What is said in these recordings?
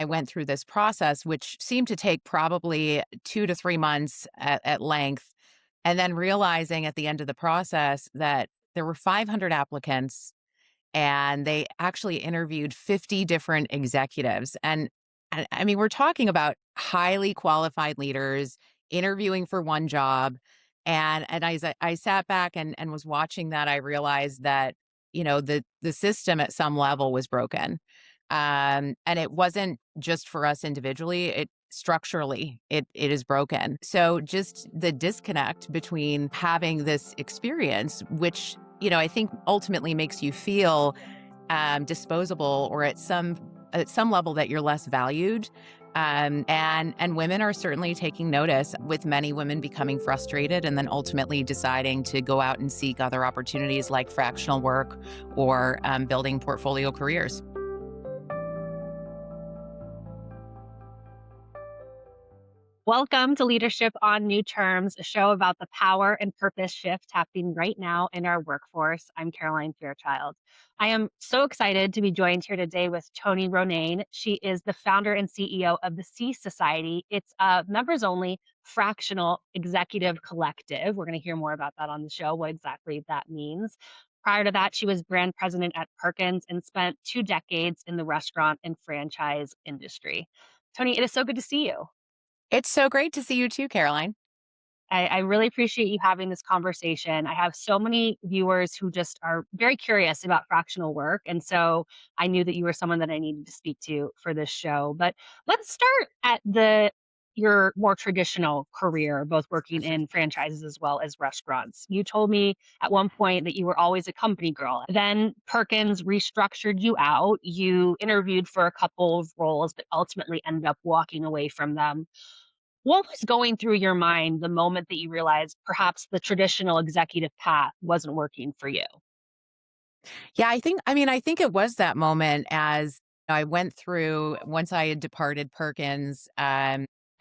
I went through this process, which seemed to take probably 2 to 3 months at length, and then realizing at the end of the process that there were 500 applicants and they actually interviewed 50 different executives. And I mean, we're talking about highly qualified leaders interviewing for one job. And I sat back and was watching that, I realized that, the system at some level was broken. And it wasn't just for us individually, it structurally it is broken. So just the disconnect between having this experience, which, I think ultimately makes you feel disposable, or at some level that you're less valued. And women are certainly taking notice, with many women becoming frustrated and then ultimately deciding to go out and seek other opportunities like fractional work or building portfolio careers. Welcome to Leadership on New Terms, a show about the power and purpose shift happening right now in our workforce. I'm Caroline Fairchild. I am so excited to be joined here today with Toni Ronayne. She is the founder and CEO of the C Society. It's a members only fractional executive collective. We're going to hear more about that on the show, what exactly that means. Prior to that, she was brand president at Perkins and spent 2 decades in the restaurant and franchise industry. Toni, it is so good to see you. It's so great to see you too, Caroline. I really appreciate you having this conversation. I have so many viewers who just are very curious about fractional work. And so I knew that you were someone that I needed to speak to for this show. But let's start at your more traditional career, both working in franchises as well as restaurants. You told me at one point that you were always a company girl. Then Perkins restructured you out. You interviewed for a couple of roles, but ultimately ended up walking away from them. What was going through your mind the moment that you realized perhaps the traditional executive path wasn't working for you? Yeah, I think it was that moment as I went through, once I had departed Perkins,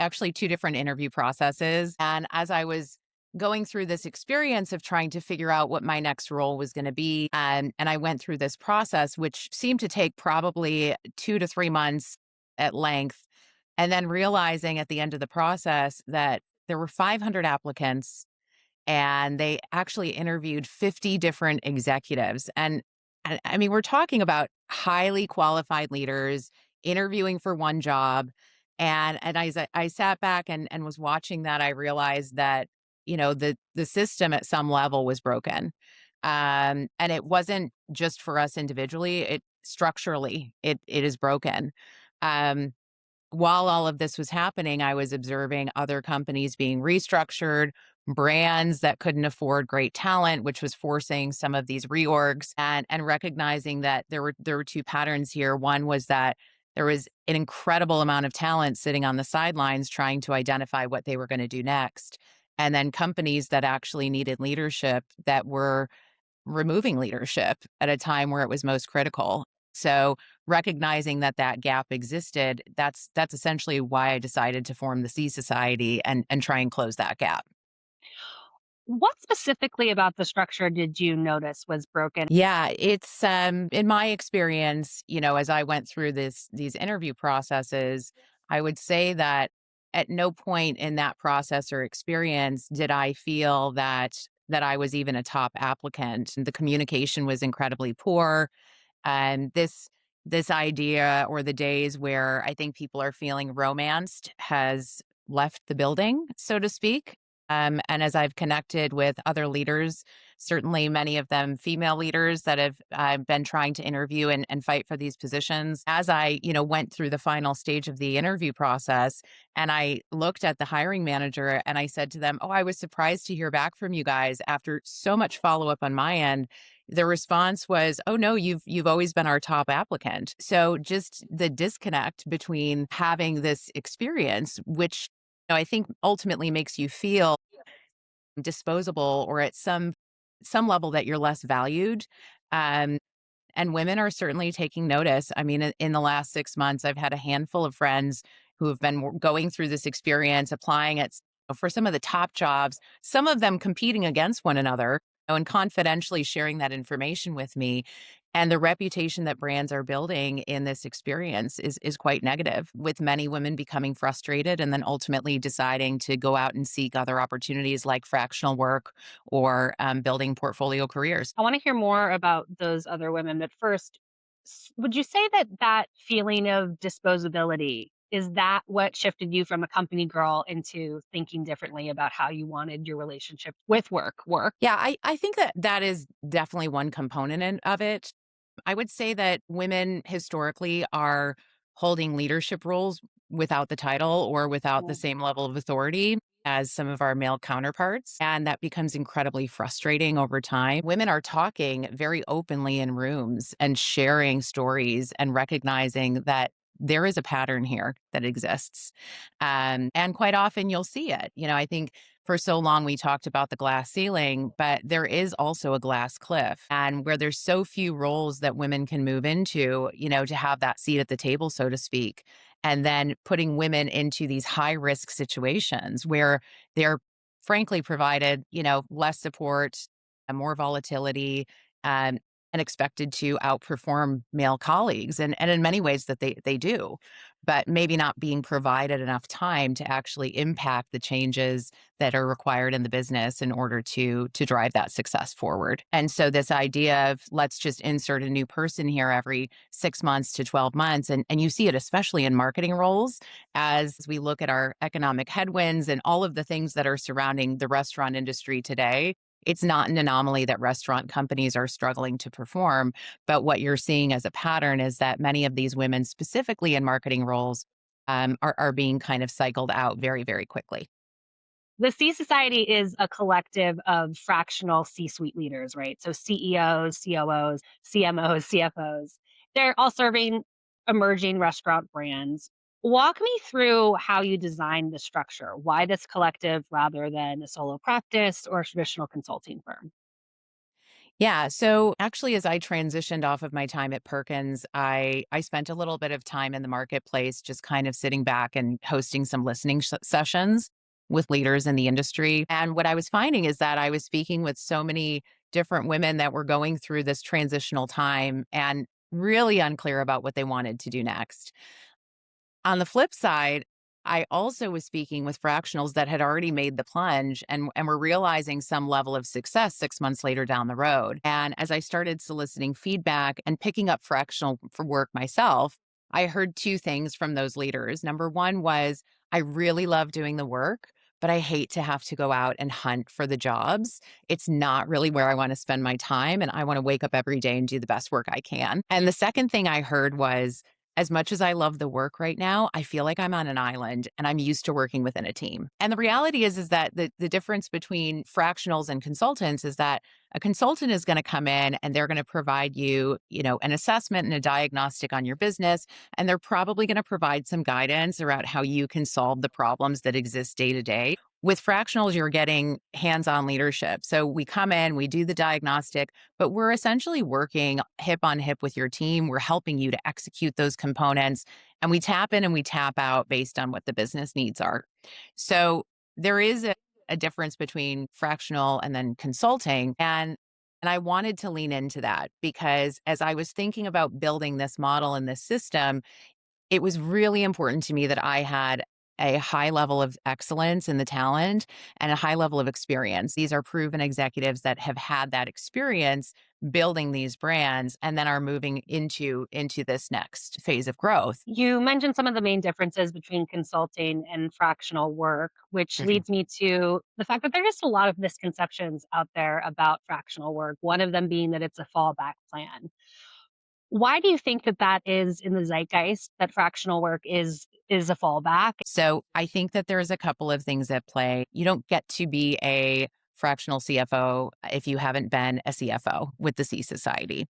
actually two different interview processes. And as I was going through this experience of trying to figure out what my next role was going to be, and I went through this process, which seemed to take probably 2 to 3 months at length, and then realizing at the end of the process that there were 500 applicants and they actually interviewed 50 different executives. And I mean, we're talking about highly qualified leaders interviewing for one job. And I sat back and was watching that, I realized that, the system at some level was broken. And it wasn't just for us individually, it structurally it is broken. Um, while all of this was happening, I was observing other companies being restructured, brands that couldn't afford great talent, which was forcing some of these reorgs, and recognizing that there were two patterns here. One was that there was an incredible amount of talent sitting on the sidelines trying to identify what they were going to do next. And then companies that actually needed leadership that were removing leadership at a time where it was most critical. So recognizing that that gap existed, that's essentially why I decided to form the C Society and try and close that gap. What specifically about the structure did you notice was broken? Yeah, it's in my experience, as I went through these interview processes, I would say that at no point in that process or experience did I feel that I was even a top applicant. The communication was incredibly poor. And this idea, or the days where I think people are feeling romanced, has left the building, so to speak. And as I've connected with other leaders, certainly many of them female leaders that have been trying to interview and fight for these positions, as I, went through the final stage of the interview process, and I looked at the hiring manager and I said to them, "Oh, I was surprised to hear back from you guys after so much follow up on my end." The response was, "Oh no, you've always been our top applicant." So just the disconnect between having this experience, which, I think ultimately makes you feel disposable, or at some level that you're less valued. Um, and women are certainly taking notice. I mean, in the last 6 months, I've had a handful of friends who have been going through this experience, applying for some of the top jobs, some of them competing against one another, and confidentially sharing that information with me. And the reputation that brands are building in this experience is quite negative, with many women becoming frustrated and then ultimately deciding to go out and seek other opportunities like fractional work or building portfolio careers. I want to hear more about those other women, but first, would you say that that feeling of disposability is that what shifted you from a company girl into thinking differently about how you wanted your relationship with work? Yeah, I think that that is definitely one component of it. I would say that women historically are holding leadership roles without the title or without the Mm. same level of authority as some of our male counterparts. And that becomes incredibly frustrating over time. Women are talking very openly in rooms and sharing stories and recognizing that there is a pattern here that exists. And quite often you'll see it. I think for so long we talked about the glass ceiling, but there is also a glass cliff. And where there's so few roles that women can move into, to have that seat at the table, so to speak, and then putting women into these high risk situations where they're frankly provided, less support, and more volatility, um, and expected to outperform male colleagues. And in many ways that they do, but maybe not being provided enough time to actually impact the changes that are required in the business in order to drive that success forward. And so this idea of let's just insert a new person here every 6 months to 12 months, and you see it especially in marketing roles as we look at our economic headwinds and all of the things that are surrounding the restaurant industry today. It's not an anomaly that restaurant companies are struggling to perform, but what you're seeing as a pattern is that many of these women, specifically in marketing roles, are being kind of cycled out very, very quickly. The C Society is a collective of fractional C suite leaders, right? So CEOs, COOs, CMOs, CFOs. They're all serving emerging restaurant brands. Walk me through how you designed the structure. Why this collective rather than a solo practice or a traditional consulting firm? Yeah. So actually, as I transitioned off of my time at Perkins, I spent a little bit of time in the marketplace, just kind of sitting back and hosting some listening sessions with leaders in the industry. And what I was finding is that I was speaking with so many different women that were going through this transitional time and really unclear about what they wanted to do next. On the flip side, I also was speaking with fractionals that had already made the plunge and were realizing some level of success 6 months later down the road. And as I started soliciting feedback and picking up fractional for work myself, I heard two things from those leaders. Number one was, I really love doing the work, but I hate to have to go out and hunt for the jobs. It's not really where I want to spend my time. And I want to wake up every day and do the best work I can. And the second thing I heard was, as much as I love the work right now, I feel like I'm on an island and I'm used to working within a team. And the reality is that the difference between fractionals and consultants is that a consultant is going to come in and they're going to provide you, an assessment and a diagnostic on your business, and they're probably going to provide some guidance around how you can solve the problems that exist day to day. With fractionals, you're getting hands-on leadership. So we come in, we do the diagnostic, but we're essentially working hip on hip with your team. We're helping you to execute those components, and we tap in and we tap out based on what the business needs are. So there is a difference between fractional and then consulting. And I wanted to lean into that because as I was thinking about building this model and this system, it was really important to me that I had a high level of excellence in the talent and a high level of experience. These are proven executives that have had that experience building these brands and then are moving into this next phase of growth. You mentioned some of the main differences between consulting and fractional work, which Mhm. leads me to the fact that there's just a lot of misconceptions out there about fractional work. One of them being that it's a fallback plan. Why do you think that that is in the zeitgeist, that fractional work is a fallback? So I think that there's a couple of things at play. You don't get to be a fractional CFO if you haven't been a CFO with the C Society.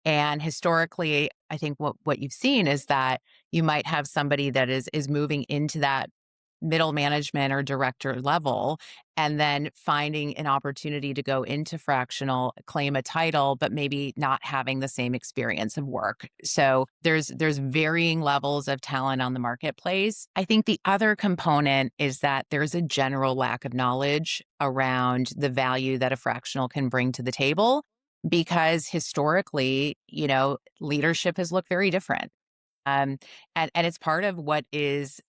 And historically, I think what you've seen is that you might have somebody that is moving into that middle management or director level and then finding an opportunity to go into fractional, claim a title, but maybe not having the same experience of work. So there's varying levels of talent on the marketplace. I think the other component is that there's a general lack of knowledge around the value that a fractional can bring to the table. because historically, leadership has looked very different. Um, and it's part of what is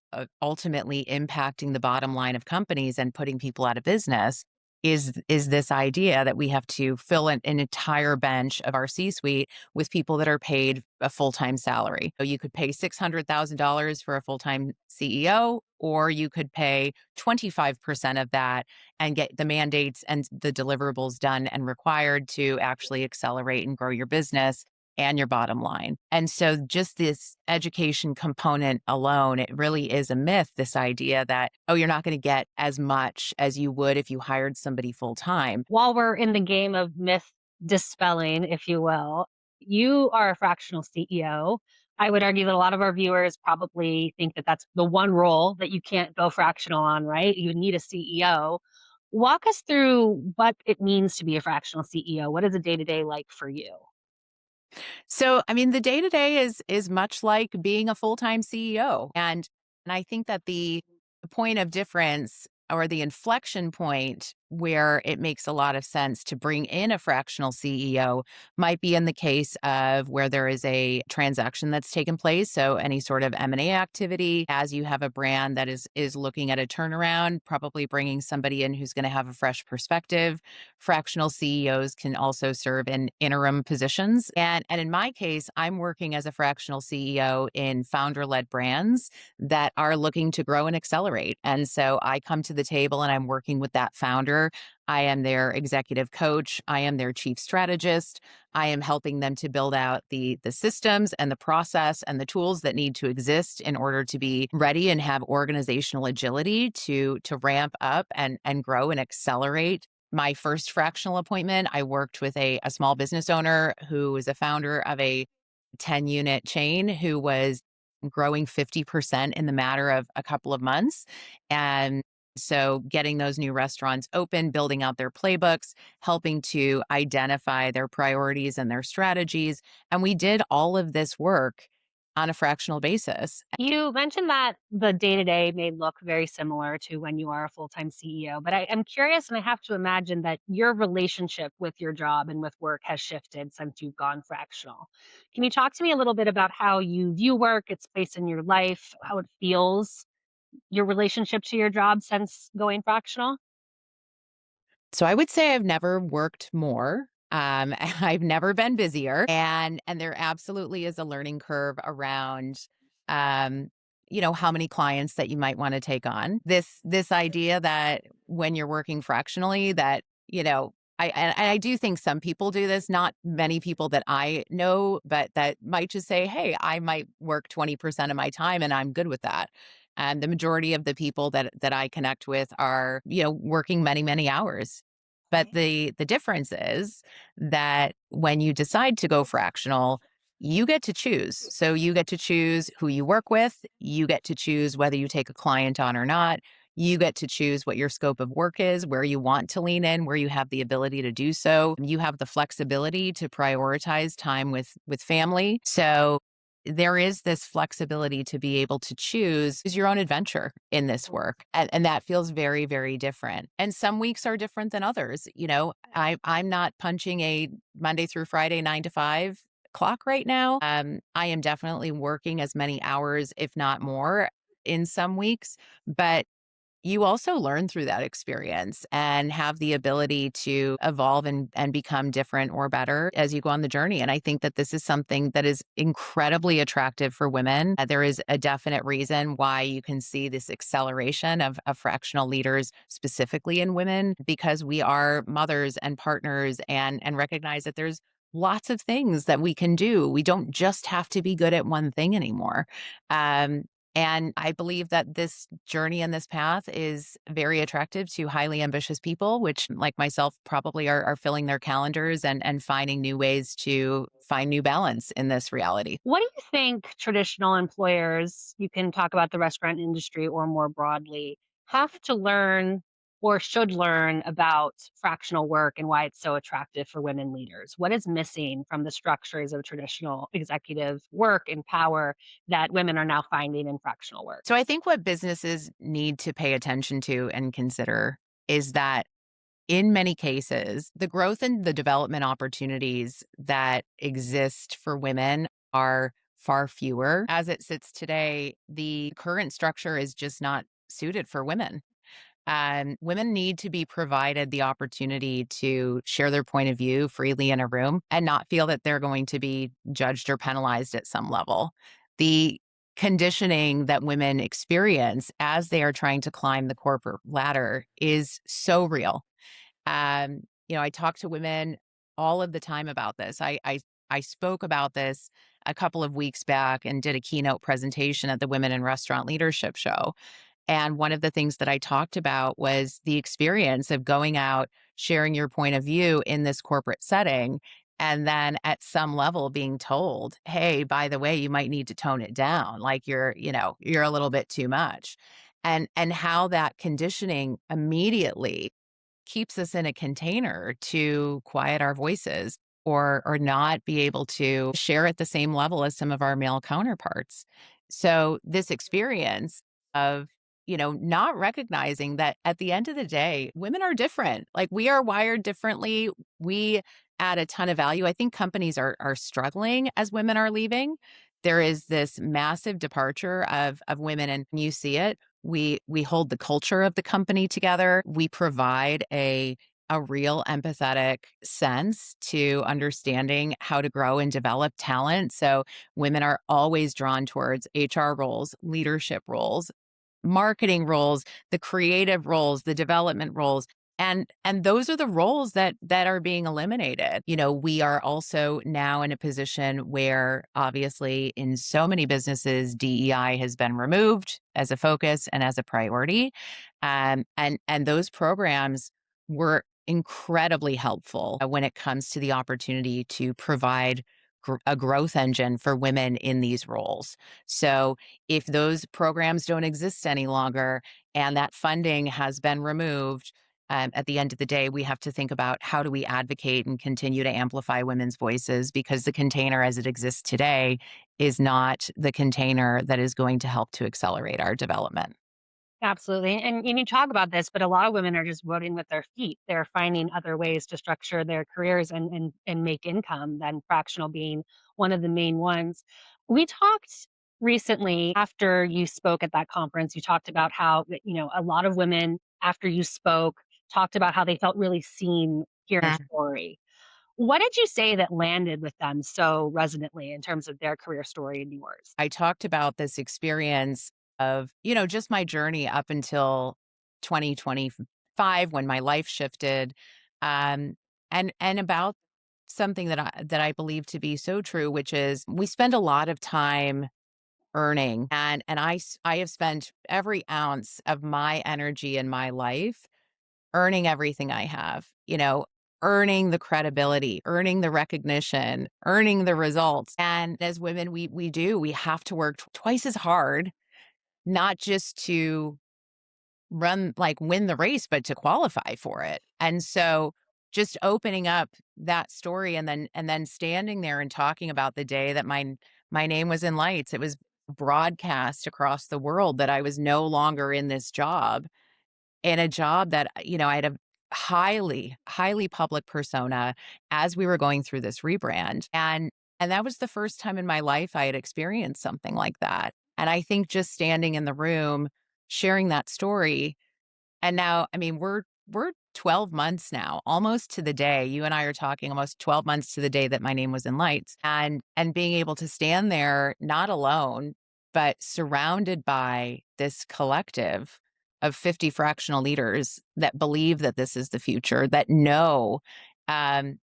ultimately impacting the bottom line of companies and putting people out of business is this idea that we have to fill an entire bench of our C-suite with people that are paid a full-time salary. So you could pay $600,000 for a full-time CEO, or you could pay 25% of that and get the mandates and the deliverables done and required to actually accelerate and grow your business and your bottom line. And so just this education component alone, it really is a myth, this idea that, oh, you're not going to get as much as you would if you hired somebody full time. While we're in the game of myth dispelling, if you will, you are a fractional CEO. I would argue that a lot of our viewers probably think that that's the one role that you can't go fractional on, right? You need a CEO. Walk us through what it means to be a fractional CEO. What is a day to day like for you? So, I mean, the day to day is much like being a full-time CEO. And I think that the point of difference or the inflection point where it makes a lot of sense to bring in a fractional CEO might be in the case of where there is a transaction that's taken place. So any sort of M&A activity, as you have a brand that is looking at a turnaround, probably bringing somebody in who's going to have a fresh perspective. Fractional CEOs can also serve in interim positions. And in my case, I'm working as a fractional CEO in founder-led brands that are looking to grow and accelerate. And so I come to the table and I'm working with that founder. I am their executive coach. I am their chief strategist. I am helping them to build out the systems and the process and the tools that need to exist in order to be ready and have organizational agility to ramp up and grow and accelerate. My first fractional appointment, I worked with a small business owner who was a founder of a 10-unit chain who was growing 50% in the matter of a couple of months. And so getting those new restaurants open, building out their playbooks, helping to identify their priorities and their strategies. And we did all of this work on a fractional basis. You mentioned that the day to day may look very similar to when you are a full time CEO, but I am curious and I have to imagine that your relationship with your job and with work has shifted since you've gone fractional. Can you talk to me a little bit about how you view work, its place in your life, how it feels, your relationship to your job since going fractional? So I would say I've never worked more. I've never been busier, and there absolutely is a learning curve around, um, how many clients that you might want to take on. This idea that when you're working fractionally, that I do think some people do this. Not many people that I know, but that might just say, "Hey, I might work 20% of my time, and I'm good with that." And the majority of the people that I connect with are, working many, many hours. But Okay. the difference is that when you decide to go fractional, you get to choose. So you get to choose who you work with, you get to choose whether you take a client on or not. You get to choose what your scope of work is, where you want to lean in, where you have the ability to do so. You have the flexibility to prioritize time with family. So there is this flexibility to be able to choose your own adventure in this work. And that feels very, very different. And some weeks are different than others. I'm not punching a Monday through Friday, 9 to 5 clock right now. I am definitely working as many hours, if not more, in some weeks. But you also learn through that experience and have the ability to evolve and become different or better as you go on the journey. And I think that this is something that is incredibly attractive for women. There is a definite reason why you can see this acceleration of fractional leaders, specifically in women, because we are mothers and partners and recognize that there's lots of things that we can do. We don't just have to be good at one thing anymore. Um, and I believe that this journey and this path is very attractive to highly ambitious people, which, like myself, probably are filling their calendars and finding new ways to find new balance in this reality. What do you think traditional employers, you can talk about the restaurant industry or more broadly, have to learn or should learn about fractional work and why it's so attractive for women leaders? What is missing from the structures of traditional executive work and power that women are now finding in fractional work? So I think what businesses need to pay attention to and consider is that in many cases, the growth and the development opportunities that exist for women are far fewer. As it sits today, the current structure is just not suited for women. Women need to be provided the opportunity to share their point of view freely in a room and not feel that they're going to be judged or penalized at some level. The conditioning that women experience as they are trying to climb the corporate ladder is so real. I talk to women all of the time about this. I spoke about this a couple of weeks back and did a keynote presentation at the Women in Restaurant Leadership Show. And one of the things that I talked about was the experience of going out, sharing your point of view in this corporate setting, and then at some level being told, "Hey, by the way, you might need to tone it down. Like you're a little bit too much." And how that conditioning immediately keeps us in a container to quiet our voices or not be able to share at the same level as some of our male counterparts. So this experience of not recognizing that at the end of the day, women are different. Like we are wired differently. We add a ton of value. I think companies are struggling as women are leaving. There is this massive departure of women, and you see it. We hold the culture of the company together. We provide a real empathetic sense to understanding how to grow and develop talent. So women are always drawn towards HR roles, leadership roles, marketing roles, the creative roles, the development roles. And those are the roles that are being eliminated. We are also now in a position where obviously in so many businesses DEI has been removed as a focus and as a priority. And those programs were incredibly helpful when it comes to the opportunity to provide a growth engine for women in these roles. So if those programs don't exist any longer and that funding has been removed, at the end of the day, we have to think about how do we advocate and continue to amplify women's voices because the container as it exists today is not the container that is going to help to accelerate our development. Absolutely. And you talk about this, but a lot of women are just voting with their feet. They're finding other ways to structure their careers and make income, than fractional being one of the main ones. We talked recently after you spoke at that conference, you talked about how, a lot of women after you spoke talked about how they felt really seen hearing your story. What did you say that landed with them so resonantly in terms of their career story and yours? I talked about this experience of, just my journey up until 2025 when my life shifted. Um, and about something that I believe to be so true, which is we spend a lot of time earning and I have spent every ounce of my energy in my life earning everything I have, earning the credibility, earning the recognition, earning the results. And as women, we have to work twice as hard, not just to win the race, but to qualify for it. And so just opening up that story and then standing there and talking about the day that my name was in lights, it was broadcast across the world that I was no longer in this job, in a job that, I had a highly, highly public persona as we were going through this rebrand. And that was the first time in my life I had experienced something like that. And I think just standing in the room, sharing that story, and now, I mean, we're 12 months now, almost to the day. You and I are talking almost 12 months to the day that my name was in lights. And being able to stand there not alone, but surrounded by this collective of 50 fractional leaders that believe that this is the future, that know, um,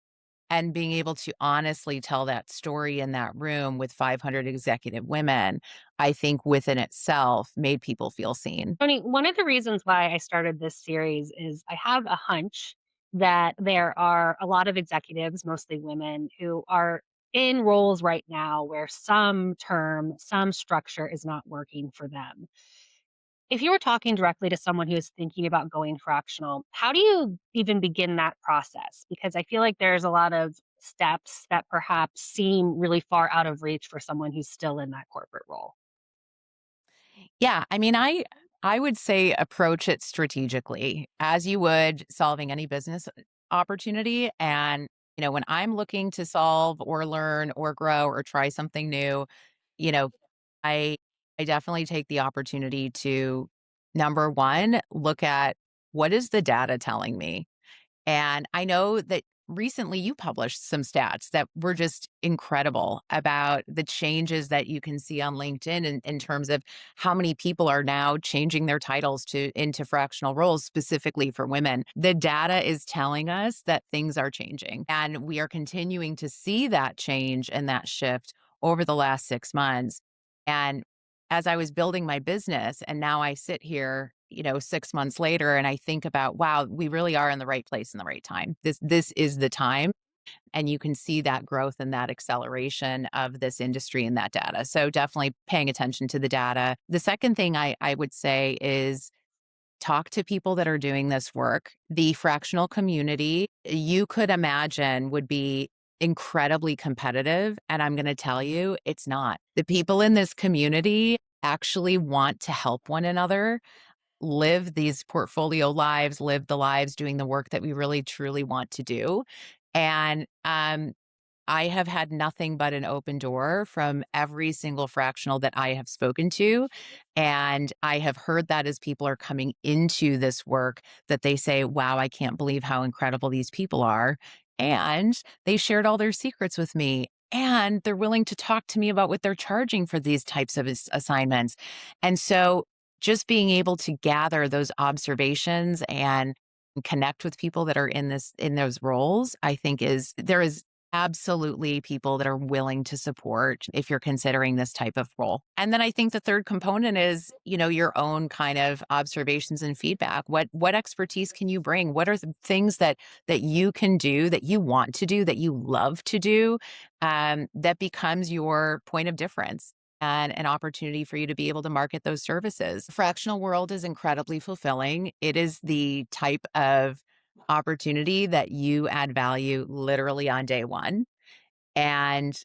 and being able to honestly tell that story in that room with 500 executive women, I think within itself made people feel seen. Tony, one of the reasons why I started this series is I have a hunch that there are a lot of executives, mostly women, who are in roles right now where some term, some structure is not working for them. If you were talking directly to someone who is thinking about going fractional, how do you even begin that process? Because I feel like there's a lot of steps that perhaps seem really far out of reach for someone who's still in that corporate role. Yeah, I mean, I would say approach it strategically as you would solving any business opportunity. And, when I'm looking to solve or learn or grow or try something new, you know, I I definitely take the opportunity to number one, look at what is the data telling me? And I know that recently you published some stats that were just incredible about the changes that you can see on LinkedIn in terms of how many people are now changing their titles to into fractional roles specifically for women. The data is telling us that things are changing and we are continuing to see that change and that shift over the last 6 months. And as I was building my business and now I sit here 6 months later and I think about, wow, we really are in the right place in the right time. This is the time. And you can see that growth and that acceleration of this industry and that data. So definitely paying attention to the data. The second thing I would say is talk to people that are doing this work. The fractional community, you could imagine, would be incredibly competitive. And I'm going to tell you, it's not. The people in this community actually want to help one another live these portfolio lives, live the lives doing the work that we really truly want to do. And I have had nothing but an open door from every single fractional that I have spoken to. And I have heard that as people are coming into this work, that they say, wow, I can't believe how incredible these people are. And they shared all their secrets with me. And they're willing to talk to me about what they're charging for these types of assignments. And so just being able to gather those observations and connect with people that are in those roles, I think there is absolutely people that are willing to support if you're considering this type of role. And then I think the third component is, your own kind of observations and feedback. What expertise can you bring? What are the things that you can do, that you want to do, that you love to do, that becomes your point of difference? And an opportunity for you to be able to market those services. Fractional world is incredibly fulfilling. It is the type of opportunity that you add value literally on day one. And,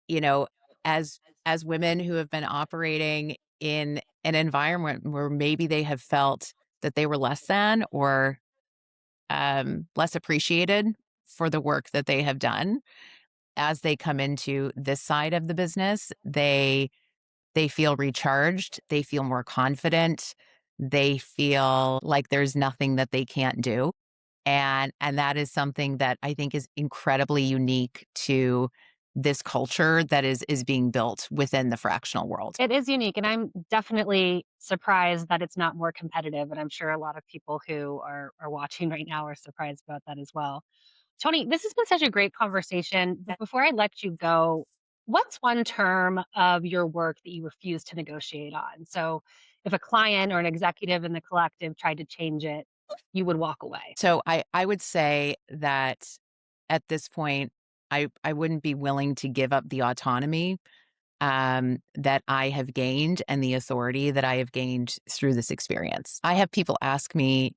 you know, as women who have been operating in an environment where maybe they have felt that they were less than or less appreciated for the work that they have done, as they come into this side of the business, they feel recharged, they feel more confident, they feel like there's nothing that they can't do. And that is something that I think is incredibly unique to this culture that is being built within the fractional world. It is unique, and I'm definitely surprised that it's not more competitive, and I'm sure a lot of people who are watching right now are surprised about that as well. Tony, this has been such a great conversation, but before I let you go, what's one term of your work that you refuse to negotiate on? So, if a client or an executive in the collective tried to change it, you would walk away. So I would say that at this point, I wouldn't be willing to give up the autonomy that I have gained and the authority that I have gained through this experience. I have people ask me,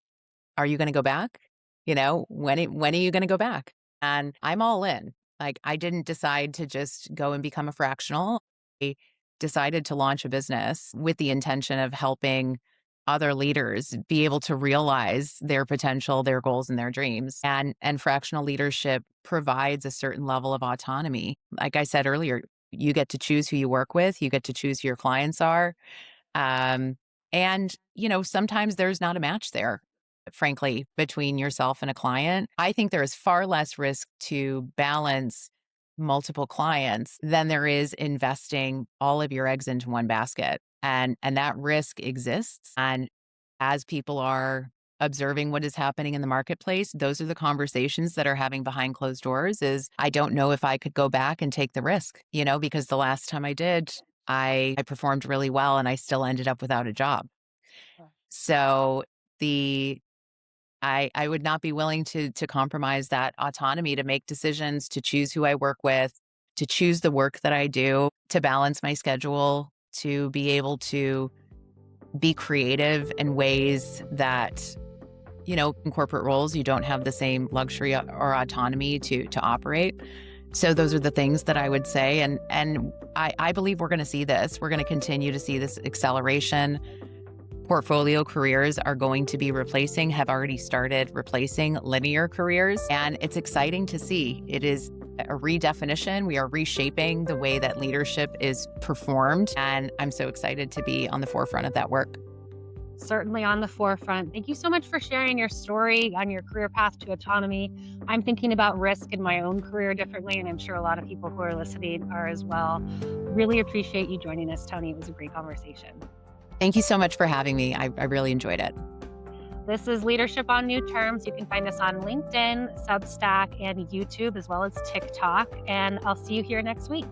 "Are you gonna go back? When are you gonna go back?" And I'm all in. Like, I didn't decide to just go and become a fractional. I decided to launch a business with the intention of helping other leaders be able to realize their potential, their goals, and their dreams. And fractional leadership provides a certain level of autonomy. Like I said earlier, you get to choose who you work with, you get to choose who your clients are. Um, and, sometimes there's not a match there, frankly, between yourself and a client. I think there is far less risk to balance multiple clients than there is investing all of your eggs into one basket. And that risk exists. And as people are observing what is happening in the marketplace, those are the conversations that are having behind closed doors is I don't know if I could go back and take the risk, because the last time I did, I performed really well and I still ended up without a job. So the I would not be willing to compromise that autonomy to make decisions, to choose who I work with, to choose the work that I do, to balance my schedule, to be able to be creative in ways that, in corporate roles, you don't have the same luxury or autonomy to operate. So those are the things that I would say. And I believe we're going to see this. We're going to continue to see this acceleration. Portfolio careers are going to be have already started replacing linear careers. And it's exciting to see. It is a redefinition. We are reshaping the way that leadership is performed. And I'm so excited to be on the forefront of that work. Certainly on the forefront. Thank you so much for sharing your story on your career path to autonomy. I'm thinking about risk in my own career differently, and I'm sure a lot of people who are listening are as well. Really appreciate you joining us, Toni. It was a great conversation. Thank you so much for having me. I really enjoyed it. This is Leadership on New Terms. You can find us on LinkedIn, Substack, and YouTube, as well as TikTok. And I'll see you here next week.